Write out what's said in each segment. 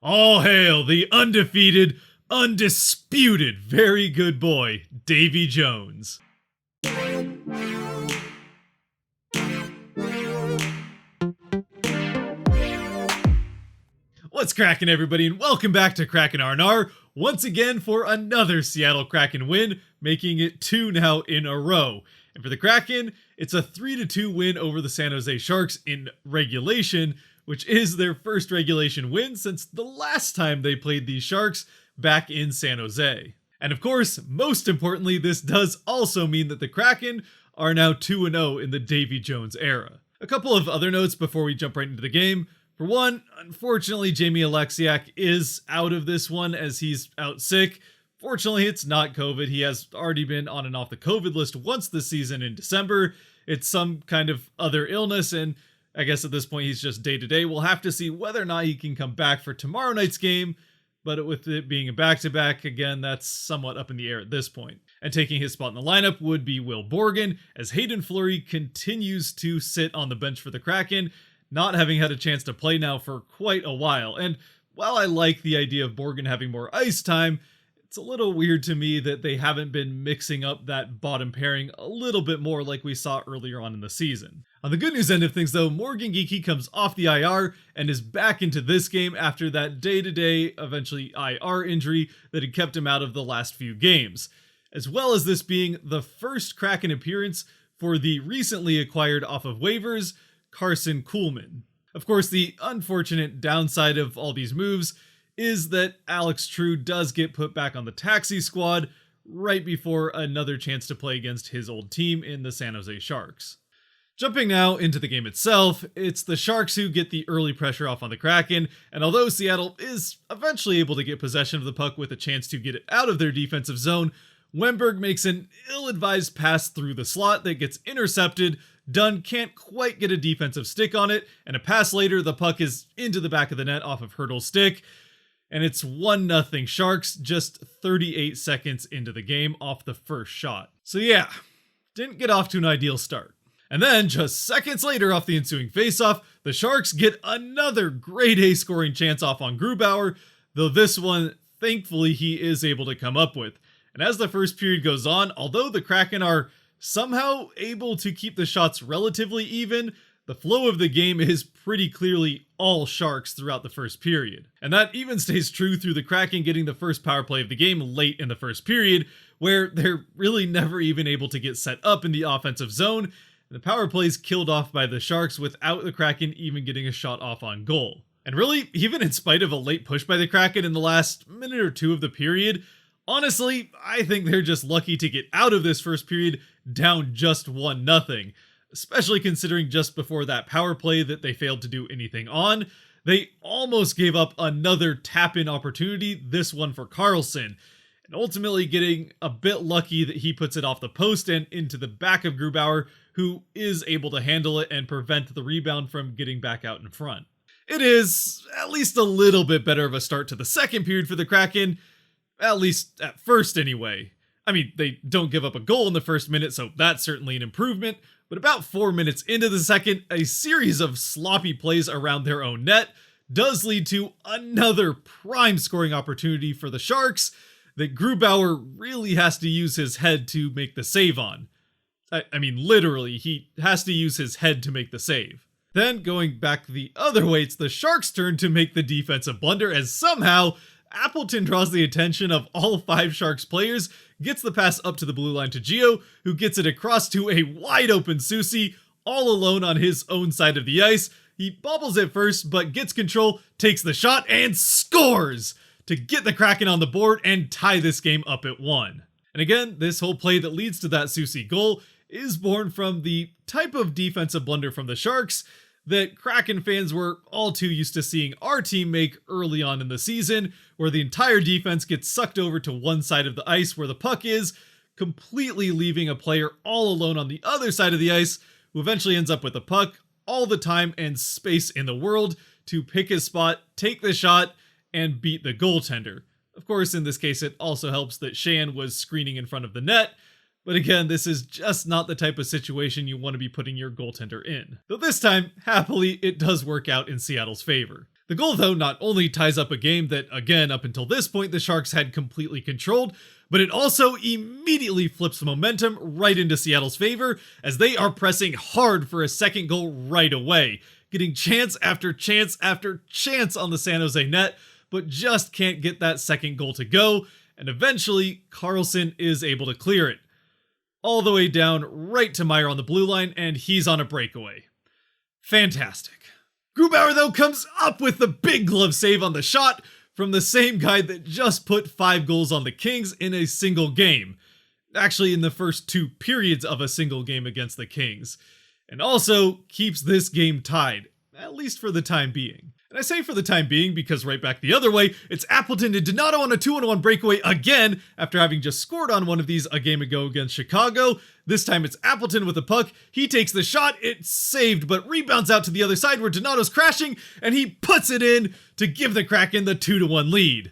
All hail the undefeated, undisputed, very good boy, Davy Jones. What's cracking, everybody, and welcome back to Kraken R&R, once again for another Seattle Kraken win, making it 2 now in a row. And for the Kraken, it's a 3-2 win over the San Jose Sharks in regulation, which is their first regulation win since the last time they played these Sharks back in San Jose. And of course, most importantly, this does also mean that the Kraken are now 2-0 in the Davy Jones era. A couple of other notes before we jump right into the game. For one, unfortunately, Jamie Alexiak is out of this one as he's out sick. Fortunately, it's not COVID. He has already been on and off the COVID list once this season in December. It's some kind of other illness, and I guess at this point he's just day-to-day. We'll have to see whether or not he can come back for tomorrow night's game, but with it being a back-to-back, again, that's somewhat up in the air at this point. And taking his spot in the lineup would be Will Borgen, as Hayden Fleury continues to sit on the bench for the Kraken, not having had a chance to play now for quite a while. And while I like the idea of Borgen having more ice time, it's a little weird to me that they haven't been mixing up that bottom pairing a little bit more like we saw earlier on in the season. On the good news end of things though, Morgan Geekie comes off the IR and is back into this game after that day-to-day, eventually IR injury that had kept him out of the last few games. As well as this being the first Kraken appearance for the recently acquired off of waivers, Carson Kuhlman. Of course, the unfortunate downside of all these moves is that Alex True does get put back on the taxi squad right before another chance to play against his old team in the San Jose Sharks. Jumping now into the game itself, it's the Sharks who get the early pressure off on the Kraken, and although Seattle is eventually able to get possession of the puck with a chance to get it out of their defensive zone, Wennberg makes an ill-advised pass through the slot that gets intercepted. Dunn can't quite get a defensive stick on it, and a pass later, the puck is into the back of the net off of Hertl's stick, and it's 1-0 Sharks just 38 seconds into the game off the first shot. So yeah, didn't get off to an ideal start. And then, just seconds later off the ensuing faceoff, the Sharks get another grade A scoring chance off on Grubauer, though this one, thankfully, he is able to come up with. And as the first period goes on, although the Kraken are somehow able to keep the shots relatively even, the flow of the game is pretty clearly all Sharks throughout the first period. And that even stays true through the Kraken getting the first power play of the game late in the first period, where they're really never even able to get set up in the offensive zone, and the power play is killed off by the Sharks without the Kraken even getting a shot off on goal. And really, even in spite of a late push by the Kraken in the last minute or two of the period, honestly, I think they're just lucky to get out of this first period down just 1-0, especially considering just before that power play that they failed to do anything on, they almost gave up another tap-in opportunity, this one for Carlson, and ultimately getting a bit lucky that he puts it off the post and into the back of Grubauer, who is able to handle it and prevent the rebound from getting back out in front. It is at least a little bit better of a start to the second period for the Kraken, at least at first anyway. I mean, they don't give up a goal in the first minute, so that's certainly an improvement, but about 4 minutes into the second, a series of sloppy plays around their own net does lead to another prime scoring opportunity for the Sharks that Grubauer really has to use his head to make the save on. I mean, literally, he has to use his head to make the save. Then, going back the other way, it's the Sharks' turn to make the defensive blunder as somehow Appleton draws the attention of all 5 Sharks players, gets the pass up to the blue line to Gio, who gets it across to a wide open Soucy, all alone on his own side of the ice. He bobbles it first, but gets control, takes the shot, and scores to get the Kraken on the board and tie this game up at 1. And again, this whole play that leads to that Soucy goal is born from the type of defensive blunder from the Sharks that Kraken fans were all too used to seeing our team make early on in the season, where the entire defense gets sucked over to one side of the ice where the puck is, completely leaving a player all alone on the other side of the ice, who eventually ends up with the puck, all the time and space in the world to pick his spot, take the shot, and beat the goaltender. Of course, in this case, it also helps that Shan was screening in front of the net, but again, this is just not the type of situation you want to be putting your goaltender in. Though this time, happily, it does work out in Seattle's favor. The goal, though, not only ties up a game that, again, up until this point, the Sharks had completely controlled, but it also immediately flips the momentum right into Seattle's favor as they are pressing hard for a second goal right away, getting chance after chance after chance on the San Jose net, but just can't get that second goal to go, and eventually Karlsson is able to clear it. All the way down right to Meyer on the blue line, and he's on a breakaway. Fantastic. Grubauer, though, comes up with the big glove save on the shot from the same guy that just put 5 goals on the Kings in a single game. Actually, in the first 2 periods of a single game against the Kings. And also keeps this game tied, at least for the time being. And I say for the time being because right back the other way, it's Appleton to Donato on a 2-on-1 breakaway again after having just scored on one of these a game ago against Chicago. This time it's Appleton with the puck. He takes the shot, it's saved, but rebounds out to the other side where Donato's crashing, and he puts it in to give the Kraken the 2-1 lead.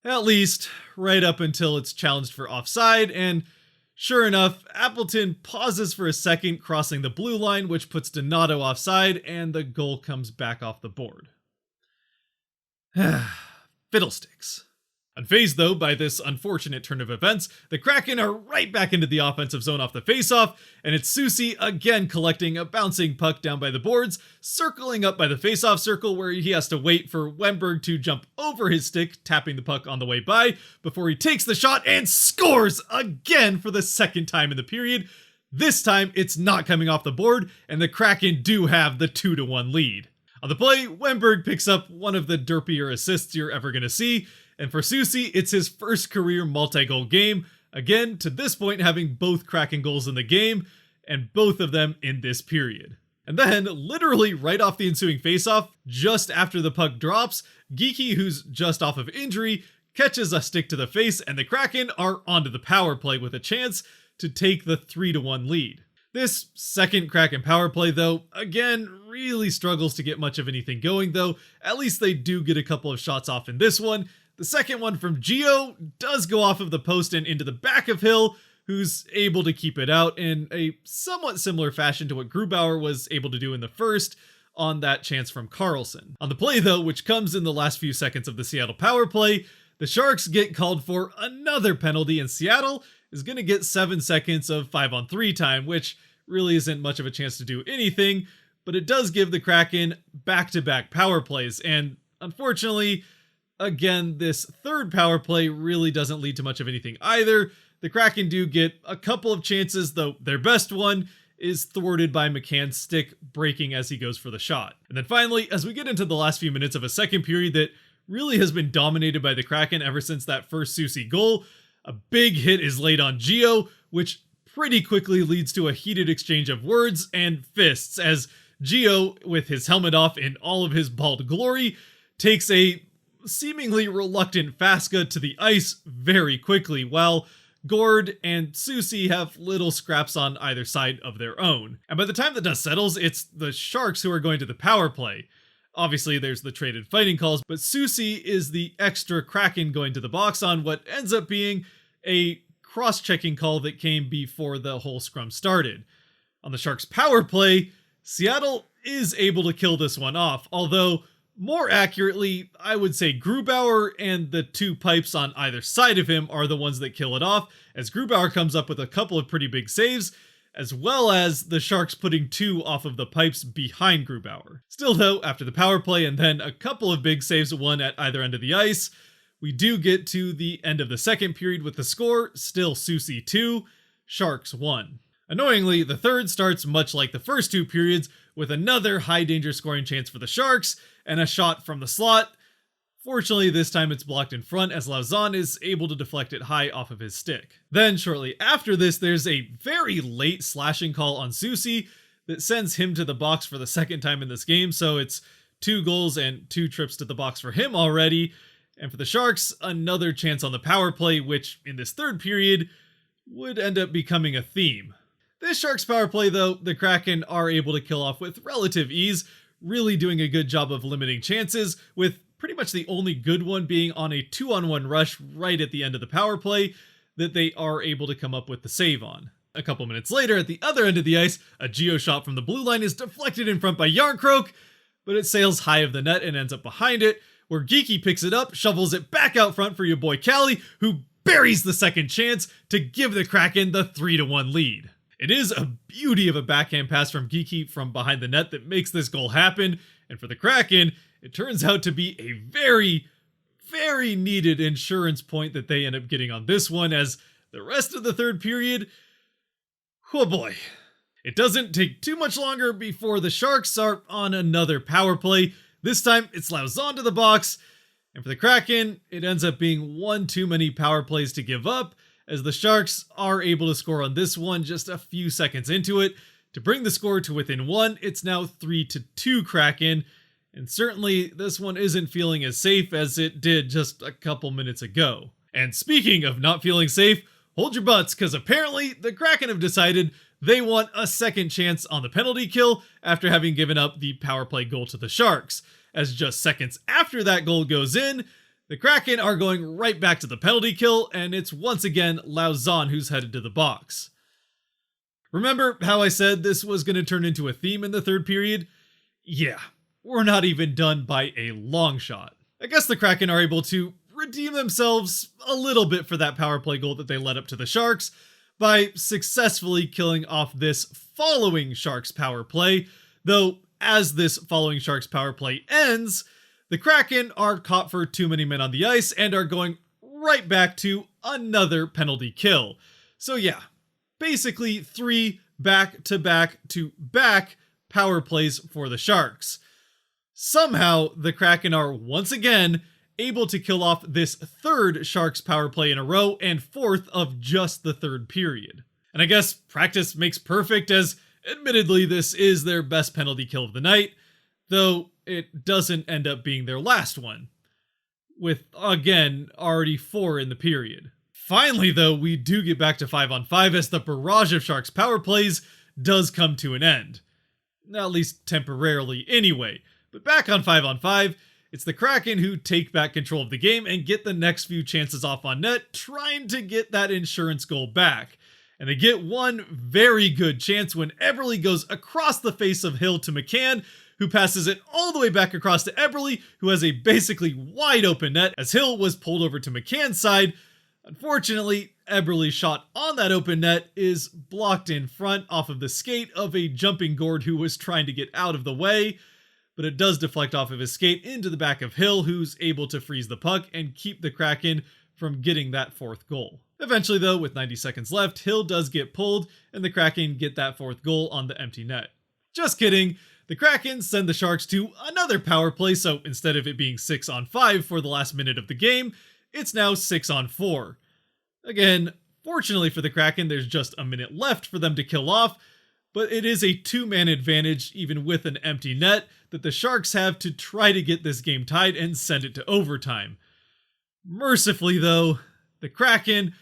At least, right up until it's challenged for offside, and sure enough, Appleton pauses for a second, crossing the blue line, which puts Donato offside, and the goal comes back off the board. Fiddlesticks. Unfazed, though, by this unfortunate turn of events, the Kraken are right back into the offensive zone off the faceoff, and it's Soucy again collecting a bouncing puck down by the boards, circling up by the faceoff circle where he has to wait for Wennberg to jump over his stick, tapping the puck on the way by, before he takes the shot and scores again for the second time in the period. This time, it's not coming off the board, and the Kraken do have the 2-1 lead. On the play, Wennberg picks up one of the derpier assists you're ever going to see, and for Soucy, it's his first career multi-goal game, again, to this point having both Kraken goals in the game, and both of them in this period. And then, literally right off the ensuing faceoff, just after the puck drops, Geekie, who's just off of injury, catches a stick to the face, and the Kraken are onto the power play with a chance to take the 3-1 lead. This second Kraken power play, though, again, really struggles to get much of anything going, though. At least they do get a couple of shots off in this one. The second one from Gio does go off of the post and into the back of Hill, who's able to keep it out in a somewhat similar fashion to what Grubauer was able to do in the first on that chance from Karlsson. On the play, though, which comes in the last few seconds of the Seattle power play, the Sharks get called for another penalty, and Seattle is going to get 7 seconds of 5-on-3 time, which really isn't much of a chance to do anything, but it does give the Kraken back-to-back power plays, and unfortunately, again, this third power play really doesn't lead to much of anything either. The Kraken do get a couple of chances, though their best one is thwarted by McCann's stick breaking as he goes for the shot. And then finally, as we get into the last few minutes of a second period that really has been dominated by the Kraken ever since that first Soucy goal, a big hit is laid on Gio, which pretty quickly leads to a heated exchange of words and fists as Gio, with his helmet off in all of his bald glory, takes a seemingly reluctant Fasca to the ice very quickly, while Gord and Soucy have little scraps on either side of their own. And by the time the dust settles, it's the Sharks who are going to the power play. Obviously, there's the traded fighting calls, but Soucy is the extra Kraken going to the box on what ends up being a cross-checking call that came before the whole scrum started. On the Sharks' power play, Seattle is able to kill this one off, although more accurately, I would say Grubauer and the 2 pipes on either side of him are the ones that kill it off, as Grubauer comes up with a couple of pretty big saves, as well as the Sharks putting 2 off of the pipes behind Grubauer. Still though, after the power play and then a couple of big saves, one at either end of the ice, we do get to the end of the second period with the score still Soucy 2, Sharks 1. Annoyingly, the third starts much like the first 2 periods, with another high-danger scoring chance for the Sharks, and a shot from the slot. Fortunately, this time it's blocked in front as Lauzon is able to deflect it high off of his stick. Then, shortly after this, there's a very late slashing call on Soucy that sends him to the box for the second time in this game, so it's 2 goals and 2 trips to the box for him already. And for the Sharks, another chance on the power play, which, in this third period, would end up becoming a theme. This Sharks power play, though, the Kraken are able to kill off with relative ease, really doing a good job of limiting chances, with pretty much the only good one being on a 2-on-1 rush right at the end of the power play that they are able to come up with the save on. A couple minutes later, at the other end of the ice, a Gio shot from the blue line is deflected in front by Yarncroke, but it sails high of the net and ends up behind it, where Geeky picks it up, shovels it back out front for your boy Callie, who buries the second chance to give the Kraken the 3-1 lead. It is a beauty of a backhand pass from Geeky from behind the net that makes this goal happen, and for the Kraken, it turns out to be a very, very needed insurance point that they end up getting on this one, as the rest of the third period, oh boy. It doesn't take too much longer before the Sharks are on another power play. This time, it's Lauzon to the box, and for the Kraken, it ends up being one too many power plays to give up, as the Sharks are able to score on this one just a few seconds into it. To bring the score to within one, it's now 3-2 Kraken, and certainly this one isn't feeling as safe as it did just a couple minutes ago. And speaking of not feeling safe, hold your butts, because apparently the Kraken have decided they want a second chance on the penalty kill after having given up the power play goal to the Sharks, as just seconds after that goal goes in, the Kraken are going right back to the penalty kill, and it's once again Lauzon who's headed to the box. Remember how I said this was going to turn into a theme in the third period? Yeah, we're not even done by a long shot. I guess the Kraken are able to redeem themselves a little bit for that power play goal that they led up to the Sharks by successfully killing off this following Sharks power play, though as this following Sharks power play ends, the Kraken are caught for too many men on the ice and are going right back to another penalty kill. So yeah, basically 3 back-to-back-to-back power plays for the Sharks. Somehow, the Kraken are once again able to kill off this third Sharks power play in a row and fourth of just the third period. And I guess practice makes perfect, as admittedly this is their best penalty kill of the night, though it doesn't end up being their last one, with, again, already 4 in the period. Finally, though, we do get back to 5-on-5 as the barrage of Sharks power plays does come to an end. At least temporarily anyway. But back on 5-on-5, it's the Kraken who take back control of the game and get the next few chances off on net, trying to get that insurance goal back. And they get one very good chance when Eberle goes across the face of Hill to McCann, who passes it all the way back across to Eberle, who has a basically wide open net as Hill was pulled over to McCann's side. Unfortunately, Eberle's shot on that open net is blocked in front off of the skate of a jumping Gord who was trying to get out of the way, but it does deflect off of his skate into the back of Hill, who's able to freeze the puck and keep the Kraken from getting that fourth goal. Eventually though, with 90 seconds left, Hill does get pulled and the Kraken get that fourth goal on the empty net. Just kidding. The Kraken send the Sharks to another power play, so instead of it being 6-on-5 for the last minute of the game, it's now 6-on-4. Again, fortunately for the Kraken, there's just a minute left for them to kill off, but it is a 2-man advantage, even with an empty net, that the Sharks have to try to get this game tied and send it to overtime. Mercifully though, the Kraken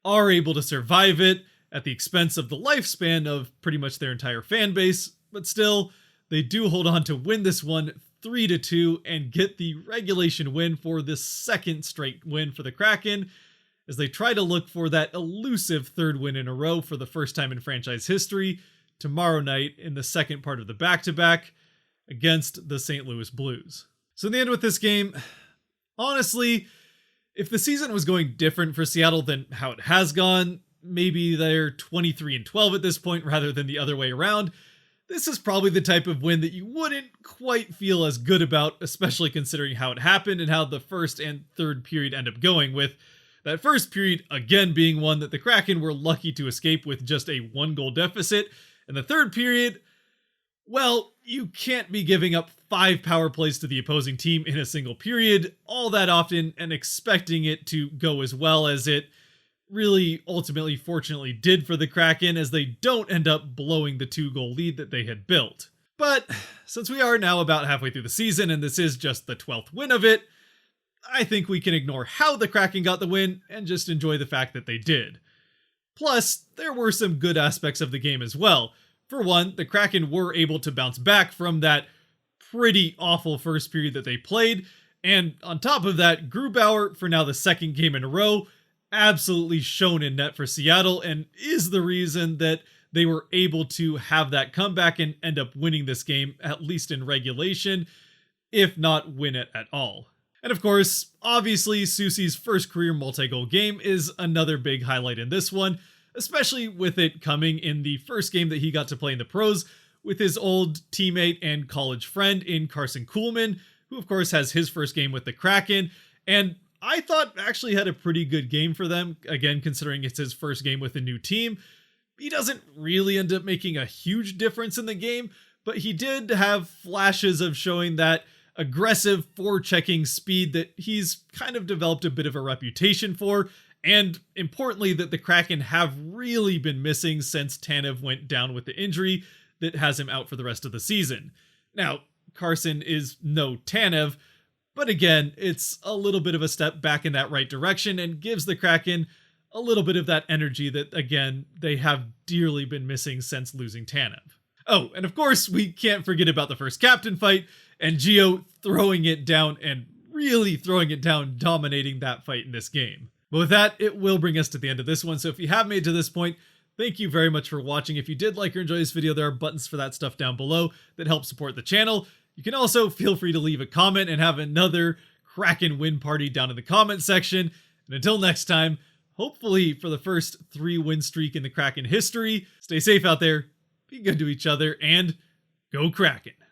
are able to survive it at the expense of the lifespan of pretty much their entire fan base, but still, they do hold on to win this one 3-2 and get the regulation win for the second straight win for the Kraken, as they try to look for that elusive third win in a row for the first time in franchise history tomorrow night in the second part of the back-to-back against the St. Louis Blues. So in the end with this game, honestly, if the season was going different for Seattle than how it has gone, maybe they're 23-12 at this point rather than the other way around, this is probably the type of win that you wouldn't quite feel as good about, especially considering how it happened and how the first and third period end up going, with that first period again being one that the Kraken were lucky to escape with just a 1-goal deficit, and the third period, well, you can't be giving up 5 power plays to the opposing team in a single period all that often and expecting it to go as well as it really ultimately fortunately did for the Kraken, as they don't end up blowing the 2-goal lead that they had built. But since we are now about halfway through the season and this is just the 12th win of it, I think we can ignore how the Kraken got the win and just enjoy the fact that they did. Plus, there were some good aspects of the game as well. For one, the Kraken were able to bounce back from that pretty awful first period that they played, and on top of that, Grubauer, for now the second game in a row, absolutely shone in net for Seattle and is the reason that they were able to have that comeback and end up winning this game, at least in regulation, if not win it at all. And of course, obviously, Susie's first career multi-goal game is another big highlight in this one, especially with it coming in the first game that he got to play in the pros with his old teammate and college friend in Carson Kuhlman, who of course has his first game with the Kraken, and I thought actually had a pretty good game for them, again considering it's his first game with a new team. He doesn't really end up making a huge difference in the game, but he did have flashes of showing that aggressive forechecking speed that he's kind of developed a bit of a reputation for, and importantly that the Kraken have really been missing since Tanev went down with the injury that has him out for the rest of the season. Now, Carson is no Tanev, but again, it's a little bit of a step back in that right direction and gives the Kraken a little bit of that energy that, again, they have dearly been missing since losing Tanev. Oh, and of course, we can't forget about the first captain fight, and Gio throwing it down and really throwing it down, dominating that fight in this game. But with that, it will bring us to the end of this one, so if you have made it to this point, thank you very much for watching. If you did like or enjoy this video, there are buttons for that stuff down below that help support the channel. You can also feel free to leave a comment and have another Kraken win party down in the comment section. And until next time, hopefully for the first 3-win streak in the Kraken history, stay safe out there, be good to each other, and go Kraken!